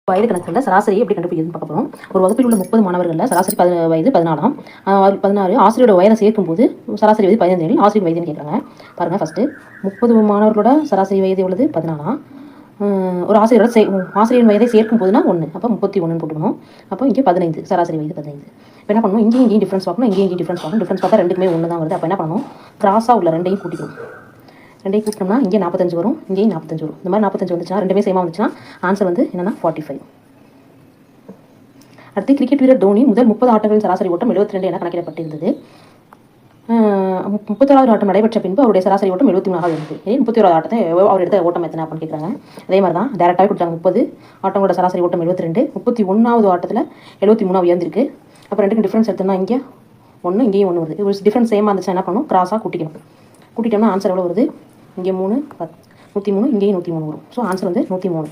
வயது கணக்கில் சராசரி எப்படி கண்டுபிடிக்கிறதுன்னு பார்க்க போகிறோம். ஒரு வகுப்பில் உள்ள 30 மாணவர்களில் சராசரி வயது 14 16 ஆசிரியரோட வயதை சேர்க்கும்போது சராசரி வயது 15 ஆசிரியர் வயதுன்னு கேட்குறாங்க. பாருங்கள், ஃபஸ்ட்டு 30 மாணவர்களோட சராசரி வயது உள்ளது 14. ஒரு ஆசிரியரின் வயதை சேர்க்கும் போதுனா 1, அப்போ 31 போட்டுக்கணும். அப்போ இங்கே 15 சராசரி வயது 15. இப்போ என்ன பண்ணணும், இங்கேயும் டிஃப்ரென்ஸ் பார்க்கணும், இங்கேயும் டிஃப்ரென்ஸ் பார்க்கணும். டிஃப்ரென்ஸ் பார்த்தா ரெண்டுக்குமே 1 தான் வருது. அப்போ என்ன பண்ணணும், கிராஸாக உள்ள ரெண்டையும் கூட்டிக்கணும். ரெண்டையும் கூட்டினோம்னா இங்கே 45 வரும், இங்கேயும் 45 வரும். இந்த மாதிரி 45 வந்துச்சுன்னா ரெண்டுமே சேமாக வந்துச்சுன்னா ஆன்சர் வந்து என்னன்னா 45. அடுத்து கிரிக்கெட் வீரர் தோனி முதல் 30 ஆட்டங்களின் சராசரி ஓட்டம் 72 என கணக்கிடப்பட்டிருந்தது. 31வது ஆட்டம் நடைபெற்ற பின்பு அவருடைய சராசரி ஓட்டம் 73 இருந்தது. 31வது ஆட்டத்தை அவர் எடுத்த ஓட்டம் எத்தனை அப்படின்னு கேட்குறாங்க. அதே மாதிரி தான் டேரெக்டாகவே கொடுத்தாங்க. 30 ஆட்டங்களோட சராசரி ஓட்டம் 72, 31வது ஆட்டத்தில் 73 உயர்ந்திருக்கு. அப்போ ரெண்டுக்கும் டிஃப்ரென்ஸ் எடுத்தோம்னா இங்கே 1, இங்கேயும் 1 வருது. ஒரு டிஃப்ரென்ஸ் சேமாக இருந்துச்சுன்னா என்ன பண்ணணும், கிராஸாக கூட்டிட்டோம்னா ஆன்சர் எவ்வளோ வருது, இங்கே 3 103, இங்கேயும் 103 வரும். ஸோ ஆன்சர் வந்து 103.